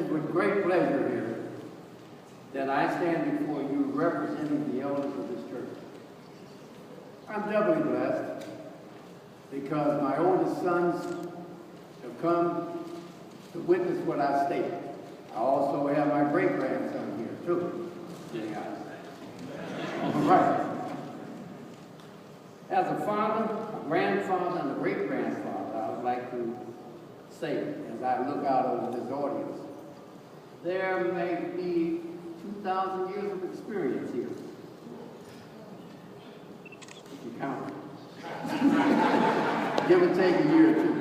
is with great pleasure here that I stand before you representing the elders of this church. I'm doubly blessed because my oldest sons have come to witness what I stated. I also have my great-grandson here, too. All right. As a father, a grandfather, and a great-grandfather, I would like to say, as I look out over this audience, there may be 2,000 years of experience here. If you count it. Give or take a year or two.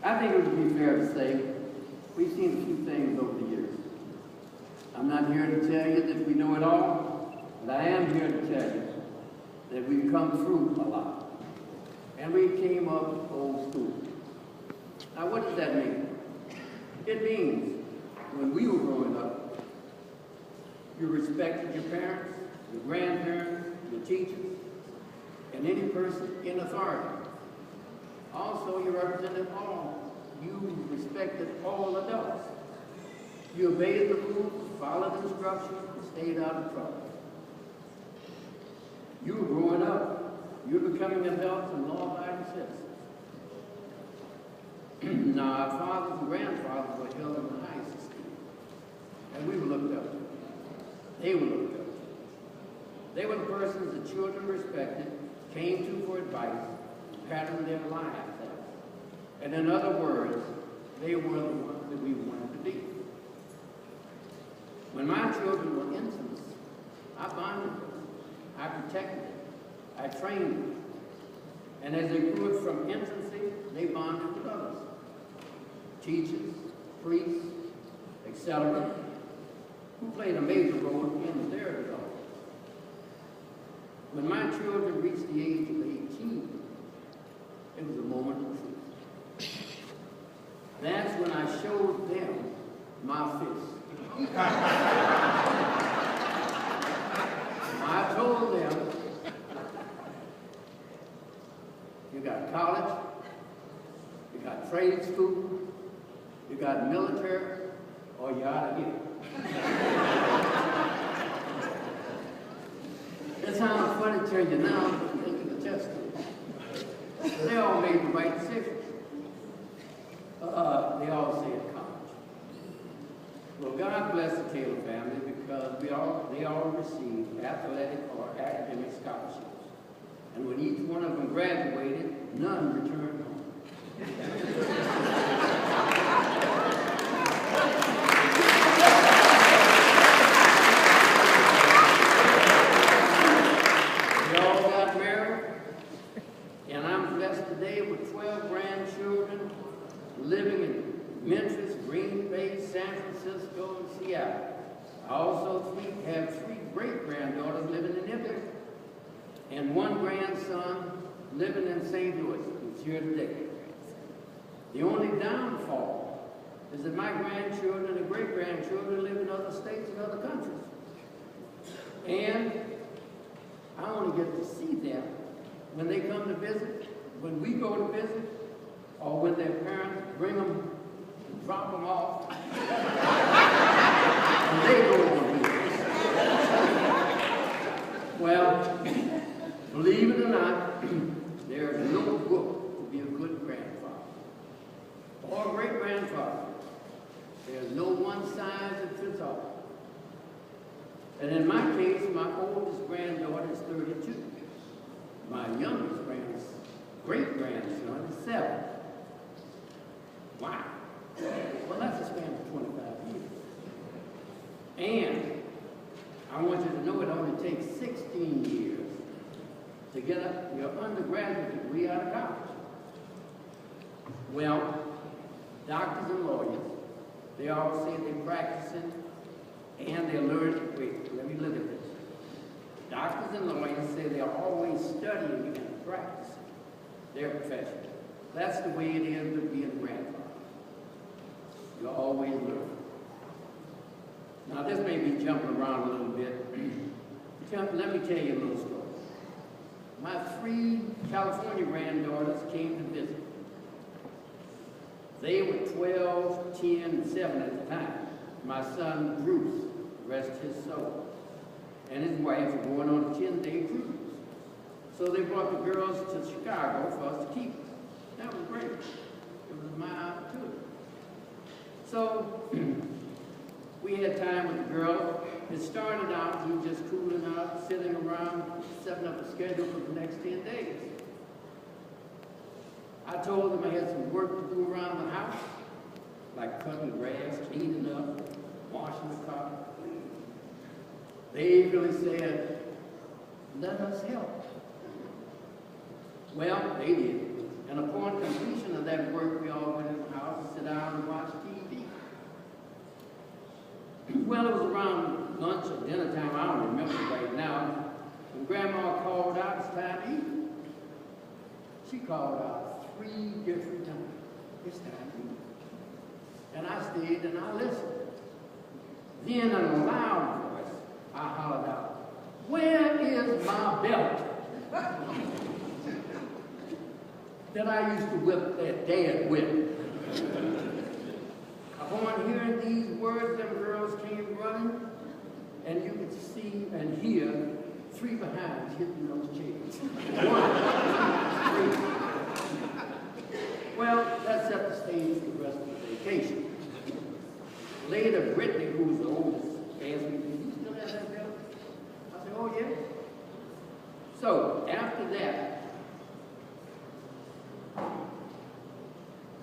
I think it would be fair to say we've seen a few things over the years. I'm not here to tell you that we know it all, but I am here to tell you that we've come through a lot. And we came up old school. Now, what does that mean? It means when we were growing up, you respected your parents, your grandparents, your teachers, and any person in authority. Also, you represented all. You respected all adults. You obeyed the rules, followed instructions, and stayed out of trouble. You were growing up. You were becoming adults and law-abiding citizens. Now, our fathers and grandfathers were held in the highest esteem, and we were looked up to. They were looked up to. They were the persons the children respected, came to for advice, patterned their lives after. And in other words, they were the ones that we wanted to be. When my children were infants, I bonded them, I protected them, I trained them. And as they grew up from infancy, they bonded with others. Teachers, priests, etc., who played a major role in their development. When my children reached the age of 18, it was a moment of truth. That's when I showed them my fist. I told them, you got college, you got trade school, you got military, or you're out of here. It sounds funny to you now, but they can attest to it. They all made the right decision. They all say at college. Well, God bless the Taylor family because they all received athletic or academic scholarships. And when each one of them graduated, none returned home. They all got married, and I'm blessed today with 12 grandchildren living in Memphis, Green Bay, San Francisco, and Seattle. I also have three great-granddaughters living in Italy, and one grandson living in St. Louis, who's here today. The only downfall is that my grandchildren and great-grandchildren live in other states and other countries. And I only get to see them when they come to visit, when we go to visit, or when their parents bring them and drop them off. And they go on business. Well, believe it or not, there is no book to be a good grandfather or great-grandfather. There's no one size that fits all. And in my case, my oldest granddaughter is 32. My youngest great-grandson is 7. Wow. Well, that's a span of 25 years. And I want you to know it only takes 16 years to get your undergraduate degree out of college. Well, doctors and lawyers, they all say they're practicing and they're learning. Wait, let me look at this. Doctors and lawyers say they're always studying and practicing their profession. That's the way it is with being a grandfather. You always learn. Now, this may be jumping around a little bit. Let me tell you a little story. My 3 California granddaughters came to visit. They were 12, 10, and 7 at the time. My son Bruce, rest his soul, and his wife were going on a 10-day cruise. So they brought the girls to Chicago for us to keep them. That was great. It was my opportunity. So we had time with the girls. It started out, we were just cooling out, sitting around, setting up a schedule for the next 10 days. I told them I had some work to do around the house, like cutting grass, cleaning up, washing the car. They eagerly said, let us help. Well, they did. And upon completion of that work, we all went in the house and sat down and watched TV. Well, it was around lunch or dinner time, I don't remember right now, when Grandma called out, it's time to eat. She called out 3 different times. It's time to eat. And I stayed and I listened. Then in a loud voice, I hollered out, where is my belt? That I used to whip that dad with. Upon hearing these words, them girls came running, and you could see and hear 3 behinds hitting those chairs. 1, 2, 3. Well, that set the stage for the rest of the vacation. Later, Brittany, who was the oldest, asked me, do you still have that belt? I said, oh, yeah. So, after that,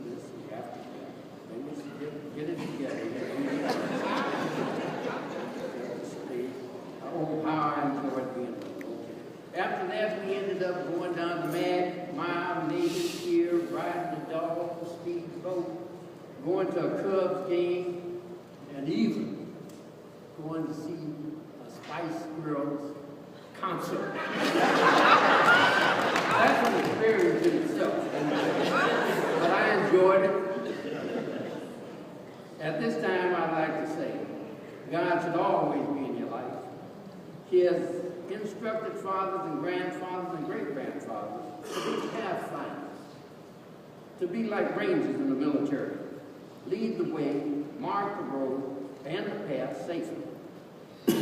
let's see, after that, let me get it together. Oh, how I enjoyed being okay. After that, we ended up going down to Mad Mile, Navy Pier, riding the dog, the speedboat, going to a Cubs game, and even going to see a Spice Girls concert. That's an experience in itself. But I enjoyed it. At this time, I'd like to say, God should always be in your life. He has instructed fathers and grandfathers and great-grandfathers to be pathfinders, to be like rangers in the military, lead the way, mark the road, and the path safely.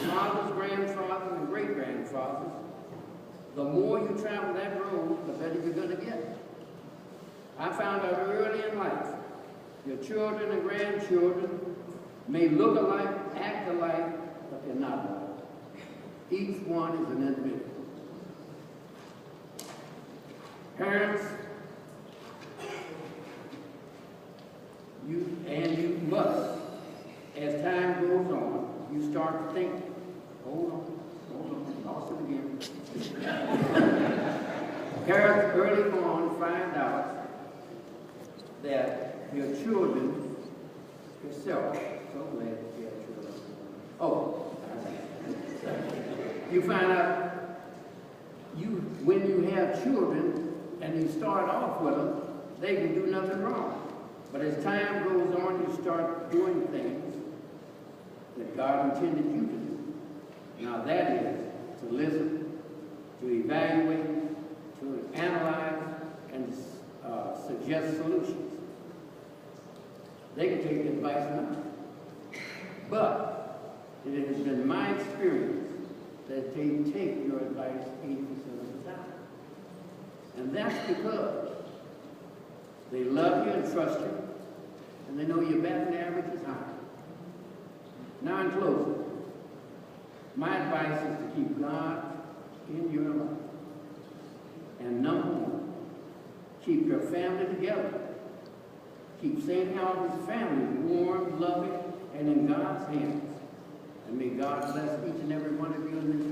Fathers, grandfathers, and great-grandfathers, the more you travel that road, the better you're going to get. I found out early in life, your children and grandchildren may look alike, act alike, but they're not alike. Each one is an individual. Parents, you must, as time goes on, you start to think, hold on, lost it again. Parents early on find out that your children, yourself, so glad you have children. Oh, you find out when you have children and you start off with them, they can do nothing wrong. But as time goes on, you start doing things that God intended you to do. Now that is to listen, to evaluate, to analyze, and suggest solutions. They can take advice now. But it has been my experience that they take your advice 80% of the time. And that's because they love you and trust you, and they know your batting average is high. Now in closing, my advice is to keep God in your life. And number 1, keep your family together. Keep St. Albans family warm, loving, and in God's hands. And may God bless each and every one of you in this